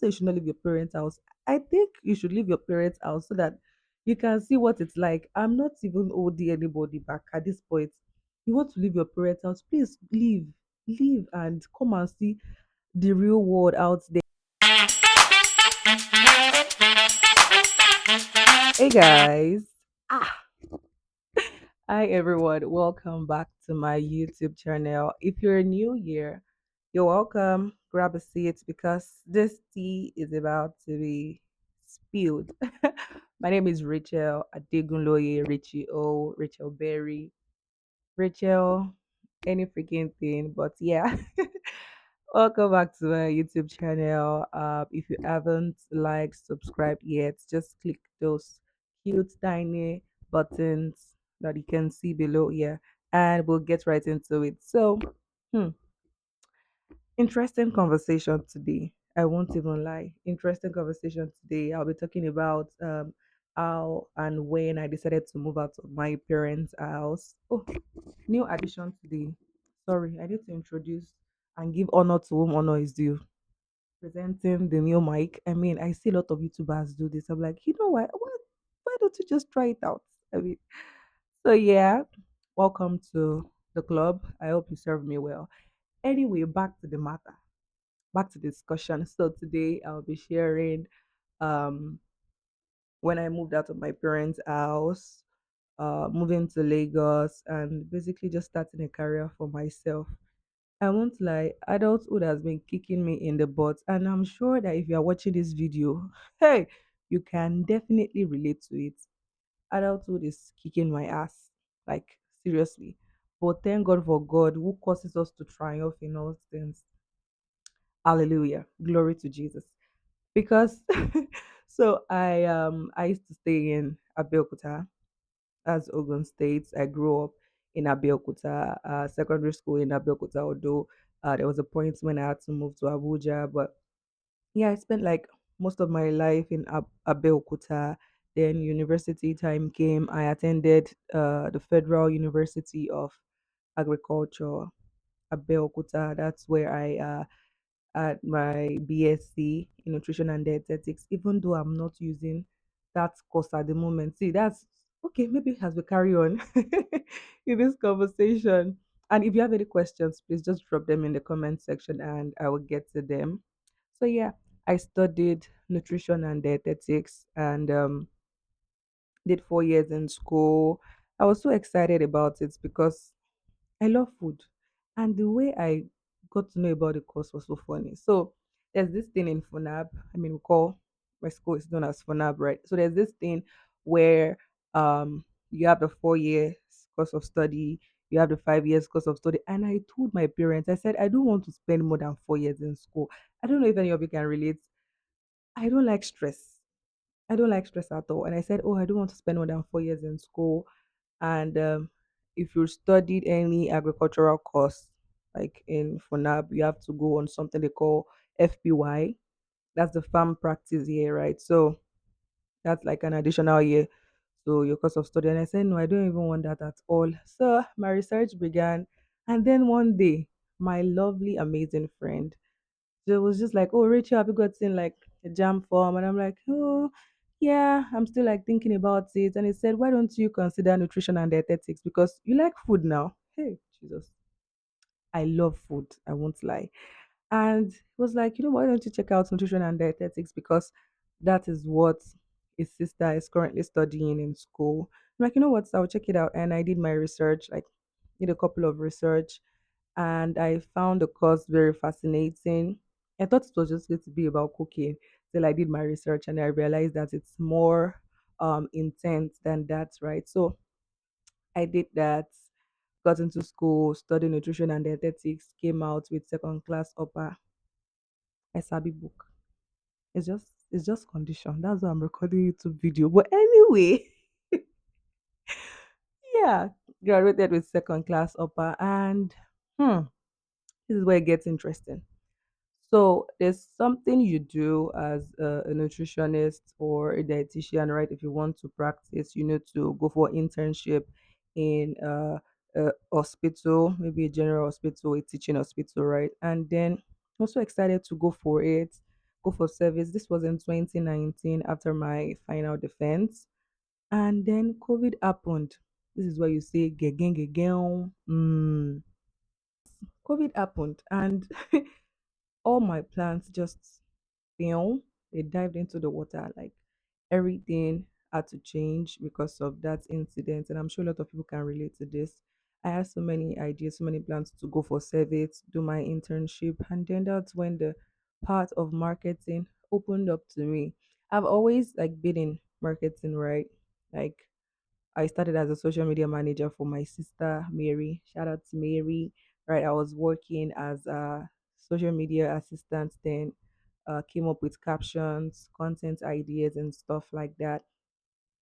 say you should not leave your parents' house. I think you should leave your parents' house so that you can see what it's like. I'm not even holding anybody back at this point. You want to leave your parents' house, please leave and come and see the real world out there. Hey guys. Ah, hi everyone. Welcome back to my YouTube channel. If you're new here, you're welcome. Grab a seat because this tea is about to be spilled. My name is Rachel Adegunloye, Richie O, Rachel Berry, Rachel, any freaking thing. But yeah, welcome back to my YouTube channel. If you haven't liked, subscribed yet, just click those cute tiny buttons that you can see below here, and we'll get right into it. So, hmm, interesting conversation today. I won't even lie. Interesting conversation today. I'll be talking about how and when I decided to move out of my parents' house. Oh, new addition today. Sorry, I need to introduce and give honor to whom honor is due. Presenting the new mic. I mean, I see a lot of YouTubers do this. I'm like, you know what? What? Why don't you just try it out? I mean, so yeah, welcome to the club. I hope you serve me well. Anyway, back to the matter, back to discussion. So today I'll be sharing um when I moved out of my parents' house, moving to Lagos, and basically just starting a career for myself. I won't lie, adulthood has been kicking me in the butt, and I'm sure that if you are watching this video, hey, you can definitely relate to it. Adulthood is kicking my ass, like seriously. But thank God for God who causes us to triumph in all things. Hallelujah. Glory to Jesus. Because I used to stay in Abeokuta as Ogun State. I grew up in Abeokuta, secondary school in Abeokuta, although there was a point when I had to move to Abuja. But yeah, I spent like most of my life in Abeokuta. Then university time came. I attended the Federal University of Agriculture, Abeokuta. That's where I at my BSc in nutrition and dietetics, even though I'm not using that course at the moment. See, that's okay. Maybe as we carry on in this conversation. And if you have any questions, please just drop them in the comment section and I will get to them. So, yeah, I studied nutrition and dietetics and did 4 years in school. I was so excited about it because I love food. And the way I got to know about the course was so funny. So there's this thing in FUNAB. I mean, we call my school is known as FUNAB, right? So there's this thing where you have the 4 years course of study, you have the 5 years course of study. And I told my parents, I said, I don't want to spend more than 4 years in school. I don't know if any of you can relate. I don't like stress. I don't like stress at all. And I said, oh, I don't want to spend more than 4 years in school. And if you studied any agricultural course, like in FUNAB, you have to go on something they call FPY. That's the farm practice year, right? So that's like an additional year to your course of study. And I said, no, I don't even want that at all. So my research began. And then one day, my lovely, amazing friend, she was just like, oh, Rachel, have you gotten like a jam form? And I'm like, oh, yeah, I'm still like thinking about it. And he said, why don't you consider nutrition and dietetics? Because you like food now. Hey, Jesus, I love food. I won't lie. And he was like, why don't you check out nutrition and dietetics? Because that is what his sister is currently studying in school. I'm like, you know what? So I'll check it out. And I did my research, like, did a couple of research and I found the course very fascinating. I thought it was just going to be about cooking till I did my research and I realized that it's more intense than that, right? So I did that, got into school, studied nutrition and dietetics, came out with second class upper SRB book. It's just condition. That's why I'm recording YouTube video. But anyway, yeah, graduated with second class upper and hmm, this is where it gets interesting. So there's something you do as a nutritionist or a dietitian, right? If you want to practice, you need to go for internship in a hospital, maybe a general hospital, a teaching hospital, right? And then also excited to go for it. go for service. This was in 2019 after my final defense. And then COVID happened. This is where you say, "Gegen, gegen." COVID happened, and all my plans just failed. They dived into the water. Like everything had to change because of that incident. And I'm sure a lot of people can relate to this. I had so many ideas, so many plans to go for service, do my internship, and then that's when the part of marketing opened up to me. I've always like been in marketing, right? Like I started as a social media manager for my sister Mary. Shout out to Mary. Right, I was working as a social media assistant. Then came up with captions, content ideas, and stuff like that.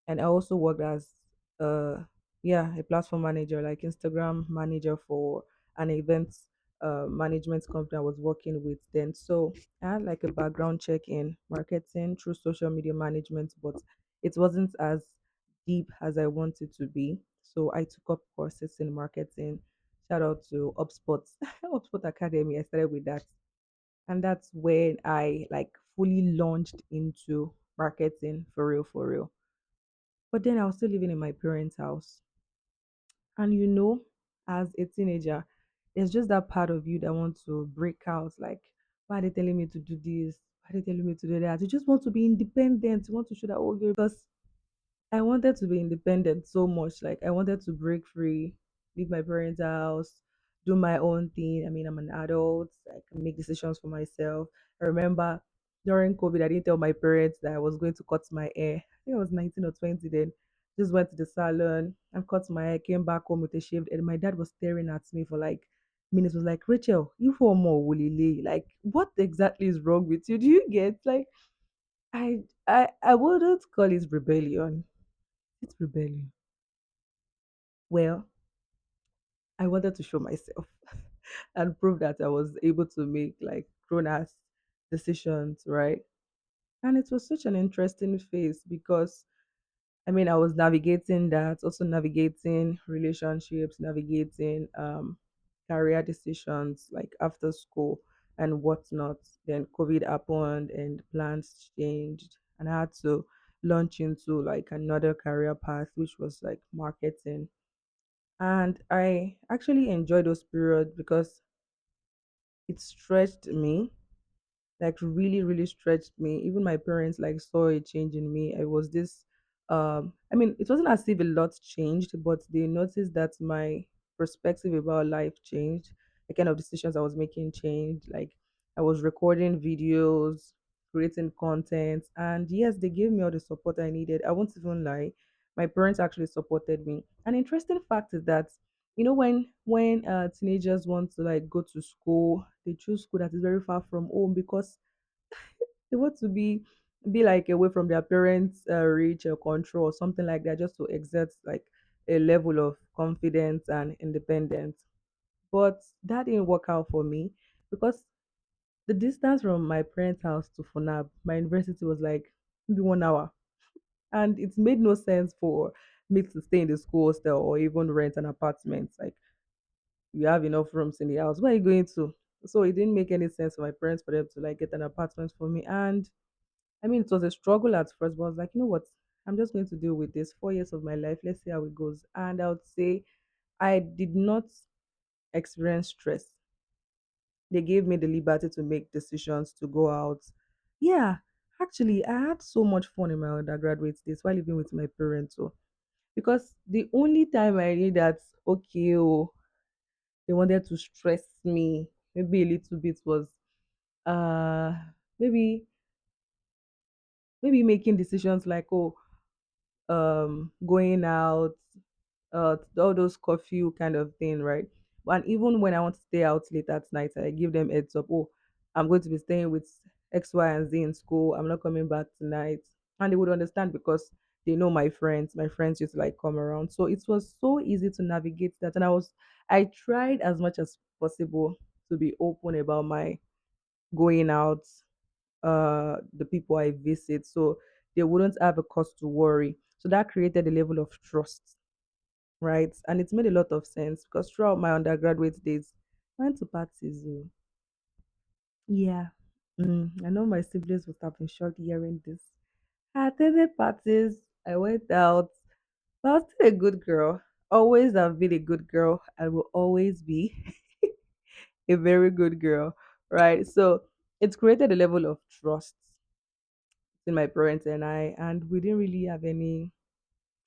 And I also worked as uh a platform manager, like Instagram manager for an events management company I was working with then. So I had like a background check in marketing through social media management, but it wasn't as deep as I wanted to be. So I took up courses in marketing. Shout out to HubSpot, HubSpot Academy. I started with that, and that's when I like fully launched into marketing for real, for real. But then I was still living in my parents' house. And as a teenager, there's just that part of you that wants to break out. Like, why are they telling me to do this? Why are they telling me to do that? You just want to be independent. You want to show that, oh, because I wanted to be independent so much. Like I wanted to break free, leave my parents' house, do my own thing. I mean, I'm an adult. I can make decisions for myself. I remember during COVID, I didn't tell my parents that I was going to cut my hair. I think I was 19 or 20 then. Just went to the salon and cut my hair, came back home with a shaved head. My dad was staring at me for like minutes, was like, Rachel, you for more woolly. Like, what exactly is wrong with you? Do you get like I wouldn't call it rebellion. It's rebellion. Well, I wanted to show myself and prove that I was able to make like grown ass decisions, right? And it was such an interesting phase because I mean I was navigating that, also navigating relationships, navigating career decisions like after school and whatnot. Then COVID happened and plans changed and I had to launch into like another career path which was like marketing. And I actually enjoyed those periods because it stretched me, like really, really stretched me. Even my parents like saw a change in me. I was this I mean, it wasn't as if a lot changed, but they noticed that my perspective about life changed. The kind of decisions I was making changed. Like I was recording videos, creating content, and yes, they gave me all the support I needed. I won't even lie. My parents actually supported me. An interesting fact is that when teenagers want to like go to school, they choose school that is very far from home because they want to be like away from their parents reach or control or something like that, just to exert like a level of confidence and independence. But that didn't work out for me because the distance from my parents house to funab, my university, was like maybe 1 hour, and it made no sense for me to stay in the school hostel or even rent an apartment. Like you have enough rooms in the house, where are you going to? So it didn't make any sense for my parents for them to like get an apartment for me. And I mean, it was a struggle at first, but I was like, you know what? I'm just going to deal with this 4 years of my life. Let's see how it goes. And I would say I did not experience stress. They gave me the liberty to make decisions, to go out. Yeah, actually, I had so much fun in my undergraduate days while living with my parents. Oh, because the only time I knew that, okay, oh, they wanted to stress me, maybe a little bit, was uh maybe making decisions like, oh, going out, all those curfew kind of thing, right? And even when I want to stay out late at night, I give them heads up. Oh, I'm going to be staying with X, Y, and Z in school. I'm not coming back tonight, and they would understand because they know my friends. My friends used to like come around, so it was so easy to navigate that. And I tried as much as possible to be open about my going out, the people I visit, so they wouldn't have a cause to worry. So that created a level of trust, right? And it made a lot of sense because throughout my undergraduate days, I went to parties. Oh. Yeah. I know my siblings would have been shocked hearing this. I attended parties. I went out. But I was still a good girl. Always have been a good girl. I will always be a very good girl. Right. So it's created a level of trust in my parents and I, and we didn't really have any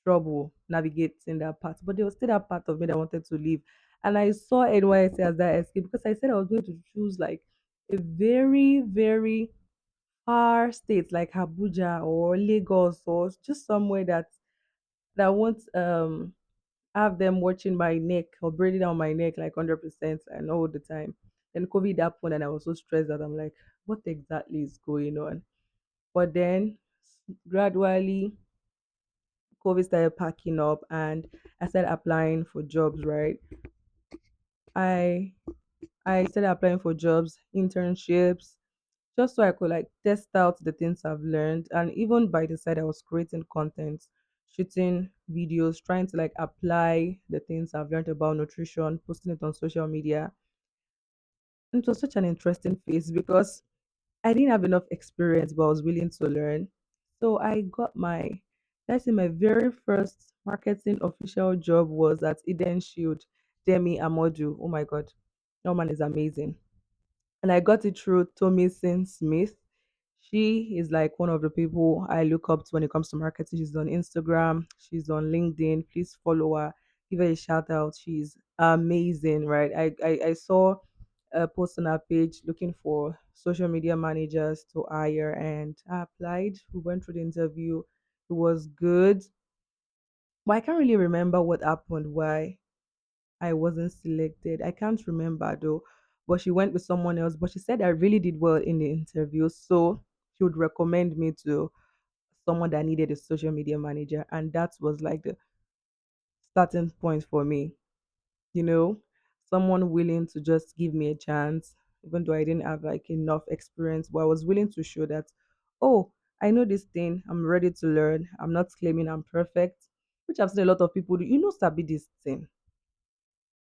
trouble navigating that part. But there was still that part of me that wanted to leave. And I saw NYC as that escape because I said I was going to choose like a very, very far state like Abuja or Lagos or just somewhere that won't have them watching my neck or breathing down my neck like 100% and all the time. Then COVID happened and I was so stressed that I'm like, what exactly is going on? But then gradually COVID started packing up and I started applying for jobs, right? I I started applying for jobs, internships, just so I could like test out the things I've learned. And even by the side, I was creating content, shooting videos, trying to like apply the things I've learned about nutrition, posting it on social media. And it was such an interesting phase because I didn't have enough experience, but I was willing to learn. So I got that's in my very first marketing official job was at Eden Shield, Demi Amodu. Oh my God, that man is amazing. And I got it through Tomison Smith. She is like one of the people I look up to when it comes to marketing. She's on Instagram, she's on LinkedIn. Please follow her, give her a shout out. She's amazing, right? I saw a post on her page looking for social media managers to hire, and I applied. We went through the interview, it was good, but I can't really remember what happened, why I wasn't selected. I can't remember though, but she went with someone else. But she said I really did well in the interview, so she would recommend me to someone that needed a social media manager, and that was like the starting point for me. You know, someone willing to just give me a chance, even though I didn't have like enough experience, but I was willing to show that, oh, I know this thing. I'm ready to learn. I'm not claiming I'm perfect, which I've seen a lot of people do. You know, Sabi this thing,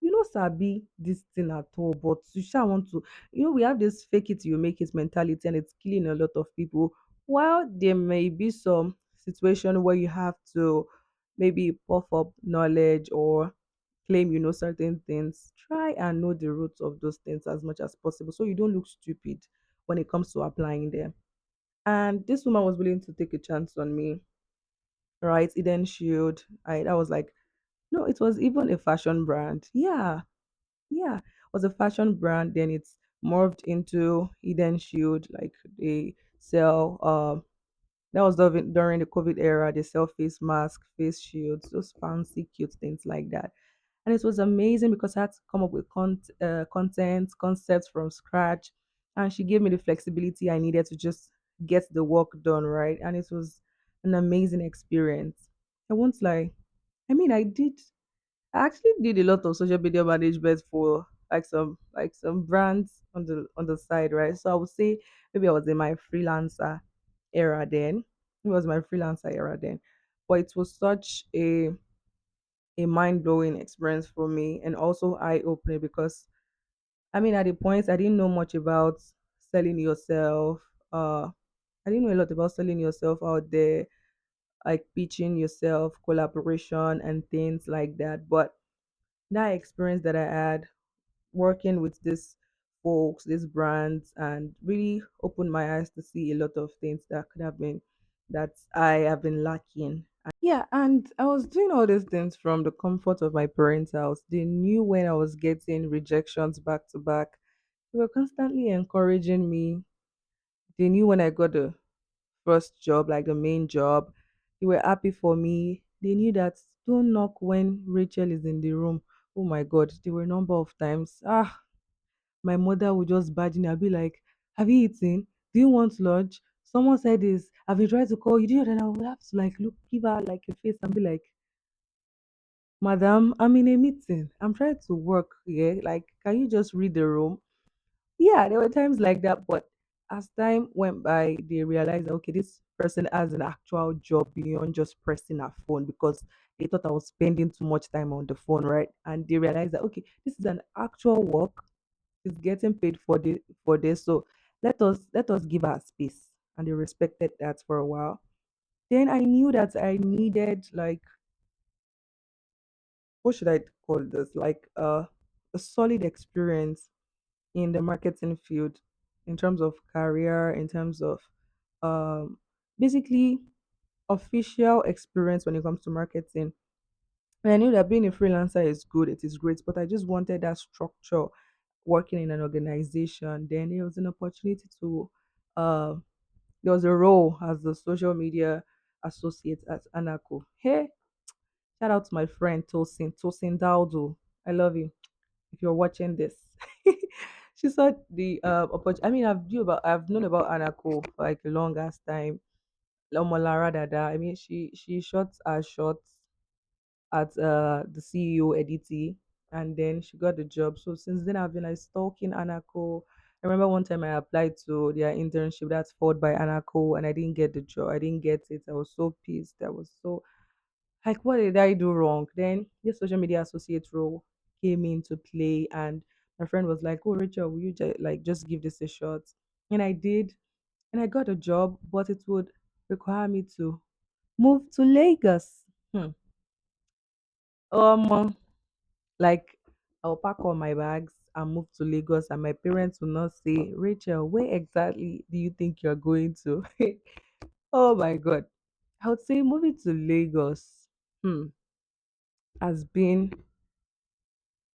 you no sabi this thing at all, but you sha want to, we have this fake it till you make it mentality, and it's killing a lot of people. While there may be some situation where you have to maybe puff up knowledge or claim you know certain things, try and know the roots of those things as much as possible so you don't look stupid when it comes to applying them. And this woman was willing to take a chance on me, right? Eden Shield. That was like, no, it was even a fashion brand. Yeah, was a fashion brand. Then it's morphed into Eden Shield. Like they sell. That was during the COVID era. They sell face masks, face shields, those fancy, cute things like that. And it was amazing because I had to come up with content, concepts from scratch, and she gave me the flexibility I needed to just get the work done right. And it was an amazing experience. I won't lie. I mean, I actually did a lot of social media management for like some brands on the side, right? So I would say maybe I was in my freelancer era then. It was my freelancer era then. But it was such a mind blowing experience for me and also eye opening because I mean at the point I didn't know much about selling yourself. I didn't know a lot about selling yourself out there, like pitching yourself, collaboration and things like that. But that experience that I had working with these folks, these brands, and really opened my eyes to see a lot of things that could have been that I have been lacking. Yeah, and I was doing all these things from the comfort of my parents' house. They knew when I was getting rejections back to back. They were constantly encouraging me. They knew when I got the first job, like the main job, they were happy for me. They knew that don't knock when Rachel is in the room. Oh my God, there were a number of times. My mother would just badge in. I'd be like, have you eaten? Do you want lunch? Someone said this. Have you tried to call you? Do you? Then I would have to like look, give her like a face and be like, Madam, I'm in a meeting. I'm trying to work here. Like, can you just read the room? Yeah, there were times like that. But as time went by, they realized, okay, this person has an actual job beyond just pressing a phone because they thought I was spending too much time on the phone, right? And they realized that, okay, this is an actual work, is getting paid for this. So let us give her space. And they respected that for a while. Then I knew that I needed, like, what should I call this? Like, a solid experience in the marketing field, in terms of career, in terms of um basically official experience when it comes to marketing. And I knew that being a freelancer is good, it is great, but I just wanted that structure, working in an organization. Then there was an opportunity to, uh, there was a role as the social media associate at Anaco. Hey, shout out to my friend Tosin Daldo. I love you if you're watching this. She saw the opportunity. I mean, I've known about Anaco for like the longest time. Lomolara Dada. I mean, she shot her shots at the CEO Editi, and then she got the job. So since then, I've been like stalking Anaco. I remember one time I applied to their internship that's fought by Anaco, and I didn't get the job. I didn't get it. I was so pissed. I was so like, what did I do wrong? Then this social media associate role came into play, and my friend was like, "Oh, Rachel, will you just give this a shot?" And I did, and I got a job, but it would require me to move to Lagos. Hmm. Like, I'll pack all my bags and move to Lagos, and my parents will not say, "Rachel, where exactly do you think you're going to?" Oh my God. I would say moving to Lagos, has been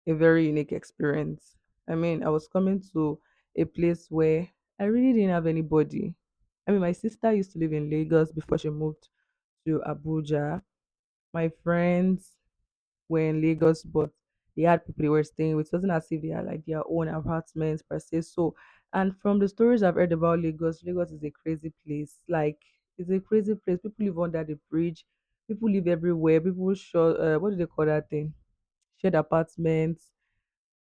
a very unique experience. I mean, I was coming to a place where I really didn't have anybody. I mean, my sister used to live in Lagos before she moved to Abuja. My friends were in Lagos, but they had people they were staying with. It wasn't as if they had like their own apartments per se. So, and from the stories I've heard about Lagos, Lagos is a crazy place. Like, it's a crazy place. People live under the bridge. People live everywhere. People show, what do they call that thing? Shared apartments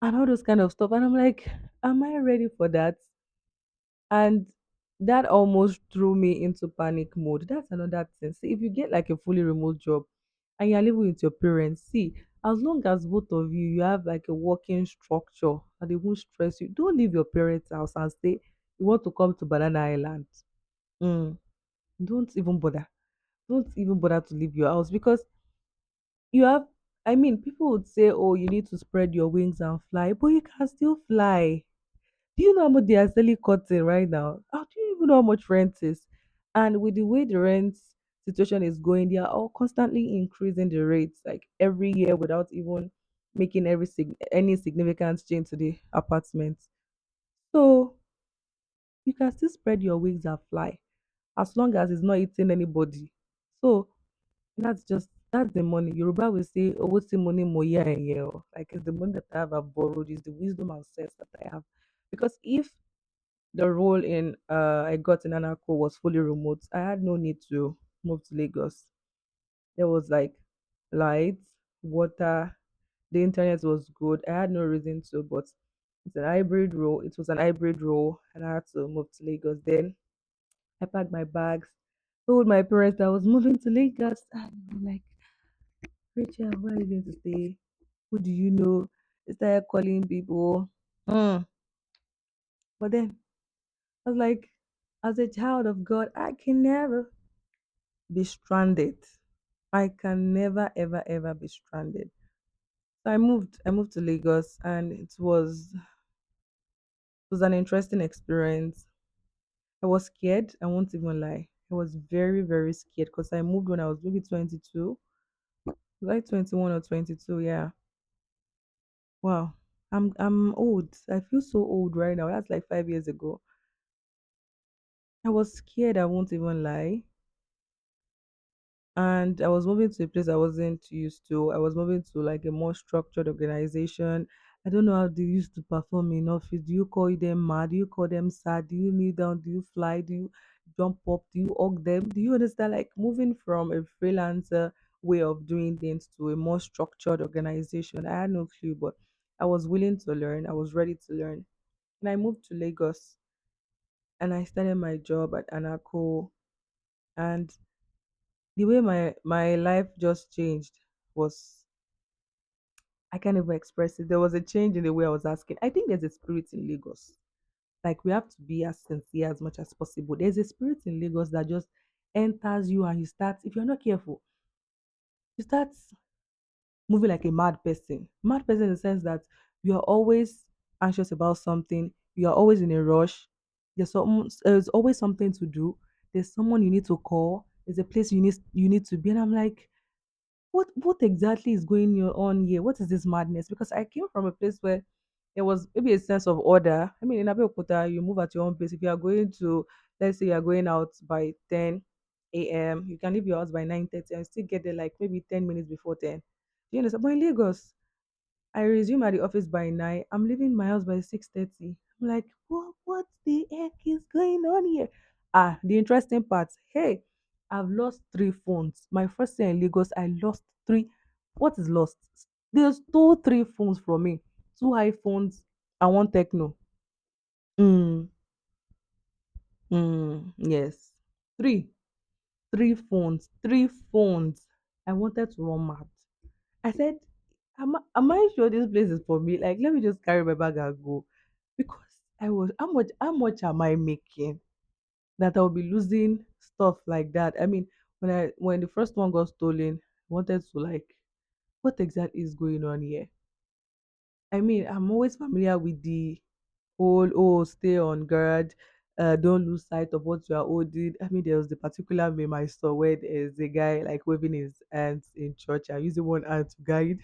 and all those kind of stuff. And I'm like, am I ready for that? And that almost threw me into panic mode. That's another thing. See, if you get like a fully remote job and you're living with your parents, see, as long as both of you have like a working structure and they won't stress you, don't leave your parents' house and say you want to come to Banana Island. Mm, don't even bother. Don't even bother to leave your house, because you have, I mean, people would say, oh, you need to spread your wings and fly, but you can still fly. Do you know how much they are selling cotton right now? How do you even know how much rent is? And with the way the rent situation is going, they are all constantly increasing the rates like every year without even making any significant change to the apartments. So you can still spread your wings and fly as long as it's not eating anybody. So that's the money. Yoruba will say, "Oh, what's the money moya and yell?" Like, it's the money that I have borrowed, is the wisdom and sense that I have. Because if the role in I got in Anako was fully remote, I had no need to move to Lagos. There was like lights, water, the internet was good. I had no reason to, but it's an hybrid role. It was an hybrid role, and I had to move to Lagos. Then I packed my bags, told my parents that I was moving to Lagos, and they were like, Rachel, where are you going to stay? Who do you know? They started calling people. Hmm. But then I was like, as a child of God, I can never be stranded. I can never, ever, ever be stranded. So I moved to Lagos, and it was an interesting experience. I was scared, I won't even lie. I was very, very scared because I moved when I was maybe 22, like 21 or 22, yeah. Wow. I'm old. I feel so old right now. That's like 5 years ago. I was scared, I won't even lie. And I was moving to a place I wasn't used to. I was moving to like a more structured organization. I don't know how they used to perform in office. Do you call them mad? Do you call them sad? Do you kneel down? Do you fly? Do you jump up? Do you hug them? Do you understand? Like, moving from a freelancer way of doing things to a more structured organization. I had no clue, but I was willing to learn. I was ready to learn. And I moved to Lagos, and I started my job at Anaco. And the way my life just changed was, I can't even express it. There was a change in the way I was asking. I think there's a spirit in Lagos. Like we have to be as sincere as much as possible. There's a spirit in Lagos that just enters you and you start, if you're not careful, you start moving like a mad person. Mad person in the sense that you are always anxious about something, you are always in a rush. There's always something to do. There's someone you need to call. There's a place you need to be. And I'm like, what exactly is going on here? What is this madness? Because I came from a place where there was maybe a sense of order. I mean, in Abeokuta, you move at your own pace. If you are going to, let's say, you are going out by 10 a.m., you can leave your house by 9:30 and still get there like maybe 10 minutes before 10. Do you understand? But in Lagos, I resume at the office by 9. I'm leaving my house by 6:30. I'm like, what the heck is going on here? Ah, the interesting part. Hey, I've lost three phones. My first year in Lagos, I lost three. What is lost? They stole three phones from me. Two iPhones and one Techno. Mm, yes. Three. Three phones. Three phones. I wanted to run mad. I said, am I sure this place is for me? Like, let me just carry my bag and go. Because how much am I making that I'll be losing stuff like that? I mean, when the first one got stolen, I wanted to like, what exactly is going on here? I mean, I'm always familiar with the whole, oh, stay on guard, don't lose sight of what you are holding. I mean, there was the particular meme I saw where there's a guy like waving his hands in church and using one hand to guide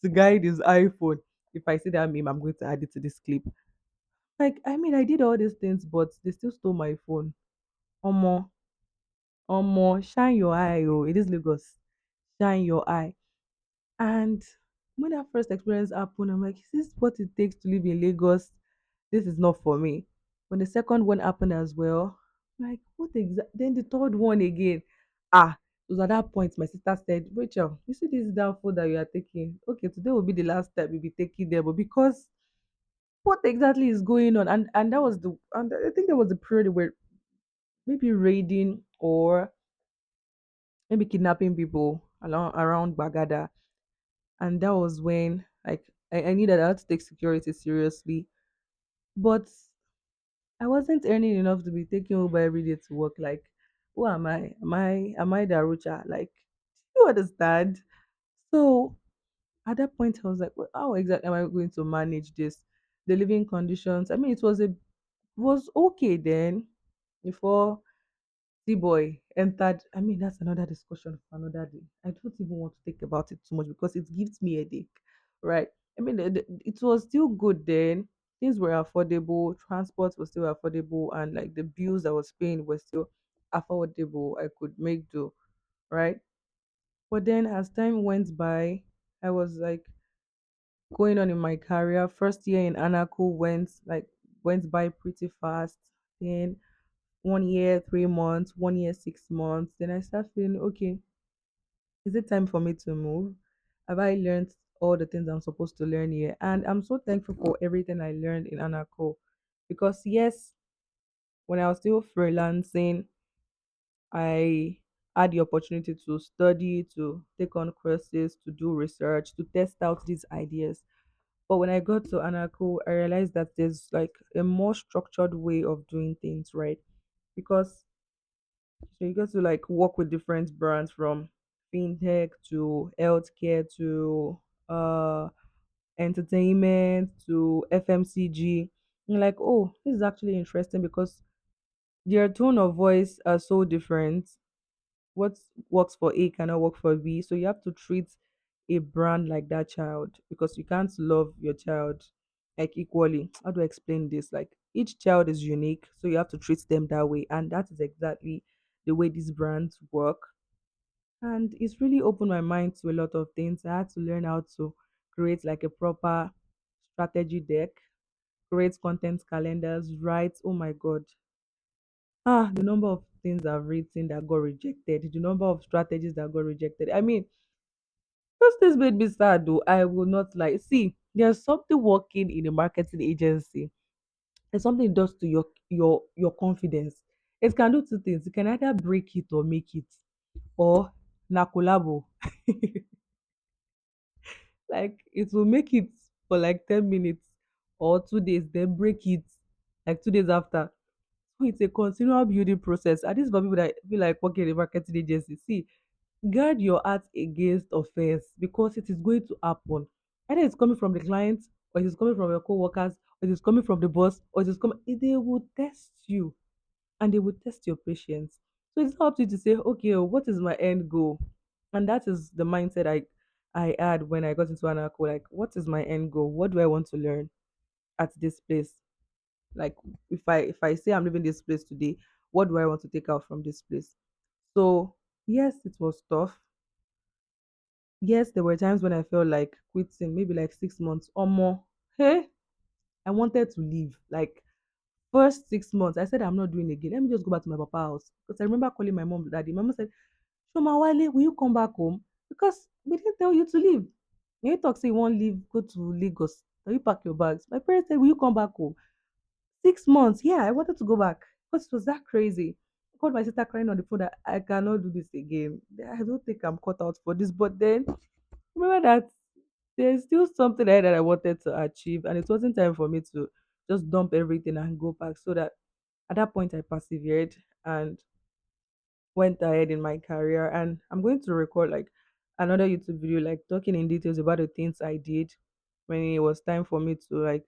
to guide his iPhone. If I see that meme, I'm going to add it to this clip. Like, I mean, I did all these things, but they still stole my phone. Omo, omo, shine your eye, oh, it is Lagos. Shine your eye. And when that first experience happened, I'm like, is this what it takes to live in Lagos? This is not for me. When the second one happened as well, I'm like, what exactly? Then the third one again. Ah, it was at that point my sister said, Rachel, you see this down food that you are taking? Okay, today will be the last time you'll be taking them, but because what exactly is going on? And that was the and I think that was the period where maybe raiding or maybe kidnapping people along around Bagada. And that was when like I knew that I had to take security seriously. But I wasn't earning enough to be taking Uber every day to work. Like, who am I? Am I the Arucha? Like, you understand? So at that point I was like, well, how exactly am I going to manage this? The living conditions. I mean, it was okay then before T-boy entered. I mean, that's another discussion for another day. I don't even want to think about it too much because it gives me a headache, right? I mean, it was still good then. Things were affordable, transport was still affordable, and like the bills I was paying were still affordable. I could make do, right? But then as time went by, I was like going on in my career. First year in Anaco went by pretty fast. Then 1 year, 3 months, 1 year, 6 months. Then I start feeling okay. Is it time for me to move? Have I learned all the things I'm supposed to learn here? And I'm so thankful for everything I learned in Anaco. Because yes, when I was still freelancing, I had the opportunity to study, to take on courses, to do research, to test out these ideas. But when I got to Anaco, I realized that there's like a more structured way of doing things, right? Because so you get to like work with different brands from fintech to healthcare to uh entertainment to FMCG. You're like, oh, this is actually interesting because their tone of voice are so different. What works for A cannot work for B. So you have to treat a brand like that child because you can't love your child like equally. How do I explain this? Like each child is unique, so you have to treat them that way. And that is exactly the way these brands work. And it's really opened my mind to a lot of things. I had to learn how to create like a proper strategy deck, create content calendars, write. Oh my God. Ah, the number of things I've written that got rejected, the number of strategies that got rejected. I mean, those things made me sad though. I will not lie. See, there's something working in a marketing agency. There's something it does to your confidence. It can do two things. It can either break it or make it. Or na collabo. Like it will make it for like 10 minutes or 2 days, then break it. like 2 days after. So it's a continual building process. And this is for people that feel like working in a marketing agency. See, guard your heart against offense because it is going to happen. Either it's coming from the client, or it is coming from your co-workers, or it is coming from the boss, or it is coming. They will test you, and they will test your patience. So it's up to you to say, okay, what is my end goal? And that is the mindset I had when I got into Anarcho. Like, what is my end goal? What do I want to learn at this place? Like, if I say I'm leaving this place today, what do I want to take out from this place? So yes, it was tough. Yes, there were times when I felt like quitting, maybe like 6 months or more. Hey, I wanted to leave. Like, first 6 months, I said I'm not doing it again. Let me just go back to my papa house. Because I remember calling my mom that day. My mom said, Shoma Wale, will you come back home? Because we didn't tell you to leave. When you talk, say you won't leave, go to Lagos. Now you pack your bags. My parents said, will you come back home? 6 months. Yeah, I wanted to go back. Because it was that crazy. I called my sister crying on the phone that I cannot do this again. I don't think I'm cut out for this. But then remember that there's still something there that I wanted to achieve, and it wasn't time for me to just dump everything and go back. So that at that point, I persevered and went ahead in my career. And I'm going to record like another YouTube video, like talking in details about the things I did when it was time for me to like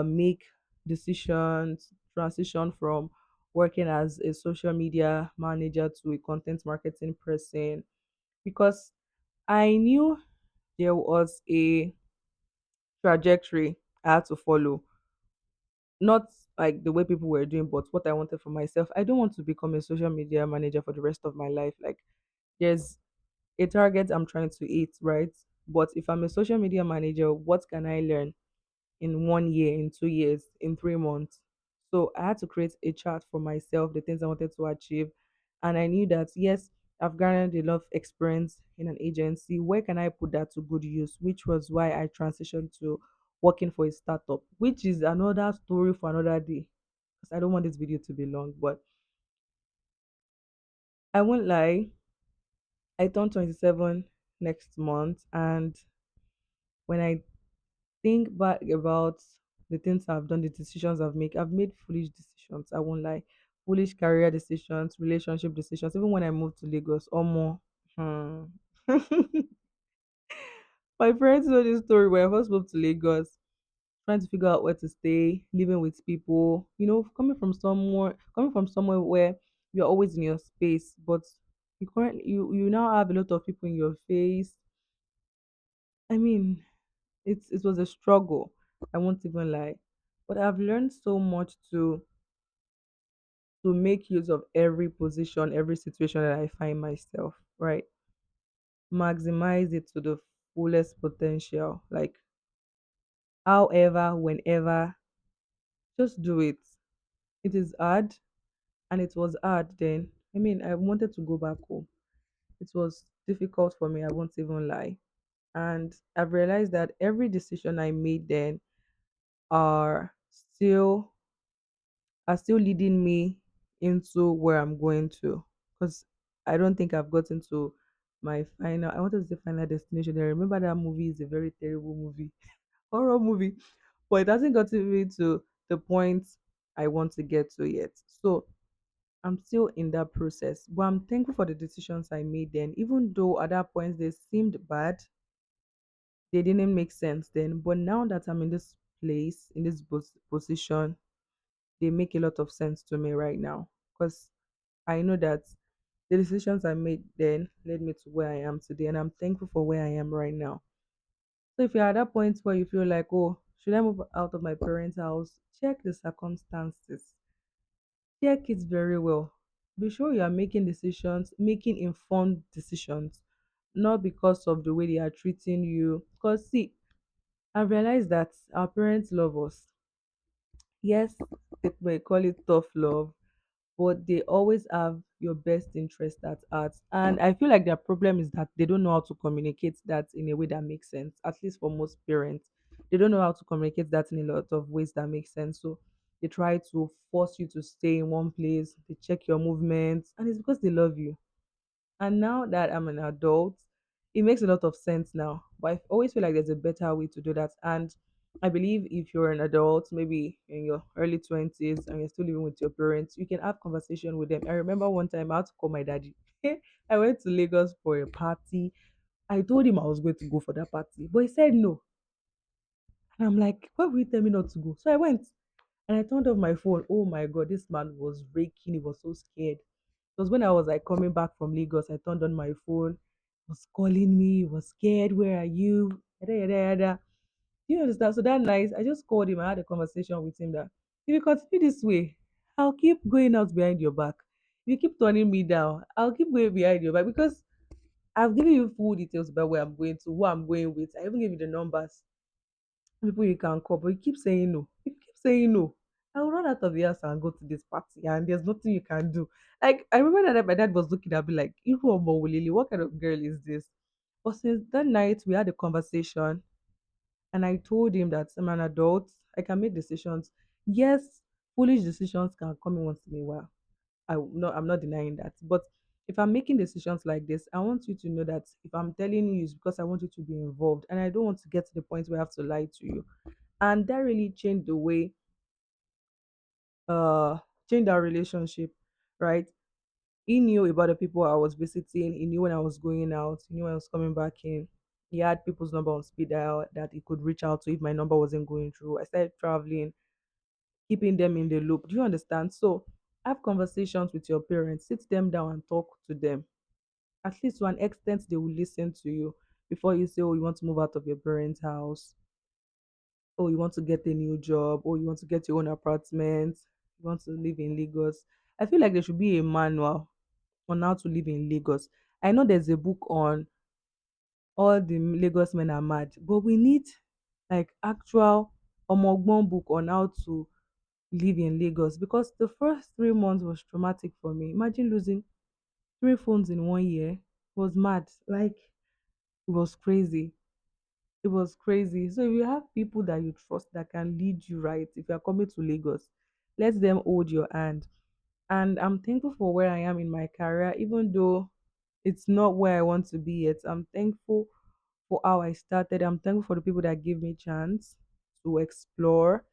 make decisions, transition from working as a social media manager to a content marketing person, because I knew there was a trajectory I had to follow, not like the way people were doing, but what I wanted for myself. I don't want to become a social media manager for the rest of my life. Like, there's a target I'm trying to hit, right? But if I'm a social media manager, what can I learn in 1 year, in 2 years, in 3 months? So I had to create a chart for myself, the things I wanted to achieve. And I knew that, yes, I've garnered a lot of experience in an agency. Where can I put that to good use? Which was why I transitioned to working for a startup, which is another story for another day. Because I don't want this video to be long, but I won't lie. I turned 27 next month, and when I think back about the things I've done, the decisions I've made foolish decisions. I won't lie. Foolish career decisions, relationship decisions. Even when I moved to Lagos or more. Hmm. My parents know this story when I first moved to Lagos, trying to figure out where to stay, living with people, coming from somewhere where you're always in your space, but you now have a lot of people in your face. I mean, it was a struggle. I won't even lie, but I've learned so much to make use of every position, every situation that I find myself. Right, maximize it to the fullest potential. Like, however, whenever, just do it. It is hard, and it was hard then. I mean, I wanted to go back home. It was difficult for me. I won't even lie, and I've realized that every decision I made then are still still leading me into where I'm going to. Because I don't think I've gotten to my final. I wanted to say final destination. I remember that movie is a very terrible movie, horror movie, but it hasn't gotten me to the point I want to get to yet. So I'm still in that process, but I'm thankful for the decisions I made then. Even though at that point they seemed bad, they didn't make sense then. But now that I'm in this place, in this position, they make a lot of sense to me right now, because I know that the decisions I made then led me to where I am today, and I'm thankful for where I am right now. So if you're at that point where you feel like, oh, should I move out of my parents' house? Check the circumstances. Check it very well. Be sure you are making decisions, making informed decisions, not because of the way they are treating you. Because see, I realized that our parents love us. Yes, they may call it tough love, but they always have your best interest at heart. And I feel like their problem is that they don't know how to communicate that in a way that makes sense, at least for most parents. They don't know how to communicate that in a lot of ways that make sense. So they try to force you to stay in one place, they check your movements, and it's because they love you. And now that I'm an adult, it makes a lot of sense now. But I always feel like there's a better way to do that. And I believe if you're an adult, maybe in your early 20s and you're still living with your parents, you can have conversation with them. I remember one time I had to call my daddy. I went to Lagos for a party. I told him I was going to go for that party, but he said no. And I'm like, why would you tell me not to go? So I went and I turned off my phone. Oh my God, this man was raking. He was so scared. It was when I was like coming back from Lagos, I turned on my phone. He was calling me. He was scared. Where are you? Yada, yada, yada. Do you understand? So that night, I just called him. I had a conversation with him that if you continue this way, I'll keep going out behind your back. If you keep turning me down, I'll keep going behind your back because I've given you full details about where I'm going to, who I'm going with. I even gave you the numbers, people you can call, but you keep saying no. If you keep saying no, I will run out of the house and go to this party, and there's nothing you can do. Like I remember that my dad was looking at me like, "You Lily, what kind of girl is this?" But since that night, we had a conversation, and I told him that I'm an adult. I can make decisions. Yes, foolish decisions can come in once in a while. I'm not denying that. But if I'm making decisions like this, I want you to know that if I'm telling you, it's because I want you to be involved, and I don't want to get to the point where I have to lie to you. And that really changed the way, uh, changed our relationship, right? He knew about the people I was visiting. He knew when I was going out. He knew when I was coming back in. He had people's number on speed dial that he could reach out to if my number wasn't going through. I started traveling, keeping them in the loop. Do you understand? So have conversations with your parents, sit them down and talk to them. At least to an extent, they will listen to you before you say, oh, you want to move out of your parents' house, oh, you want to get a new job, or you want to get your own apartment, you want to live in Lagos. I feel like there should be a manual on how to live in Lagos. I know there's a book on all the Lagos men are mad, but we need like actual omogbon book on how to live in Lagos because the first 3 months was traumatic for me. Imagine losing three phones in 1 year. It was mad. Like it was crazy. It was crazy. So if you have people that you trust that can lead you right, if you are coming to Lagos, let them hold your hand. And I'm thankful for where I am in my career, even though it's not where I want to be yet. I'm thankful for how I started. I'm thankful for the people that give me chance to explore,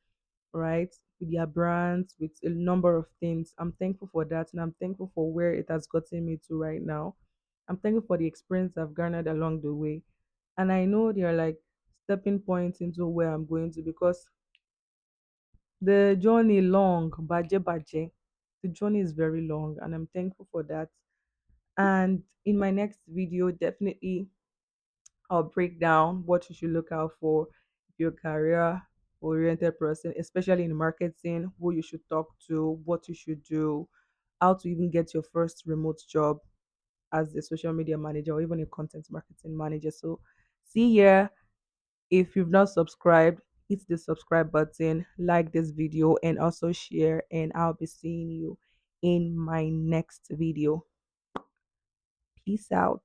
right? With their brands, with a number of things. I'm thankful for that, and I'm thankful for where it has gotten me to right now. I'm thankful for the experience I've garnered along the way. And I know they are like stepping points into where I'm going to because the journey long, baje baje. The journey is very long, and I'm thankful for that. And in my next video, definitely I'll break down what you should look out for if you're a career oriented person, especially in marketing, who you should talk to, what you should do, how to even get your first remote job as a social media manager or even a content marketing manager. So, see here. If you've not subscribed, hit the subscribe button, like this video, and also share. And I'll be seeing you in my next video. Peace out.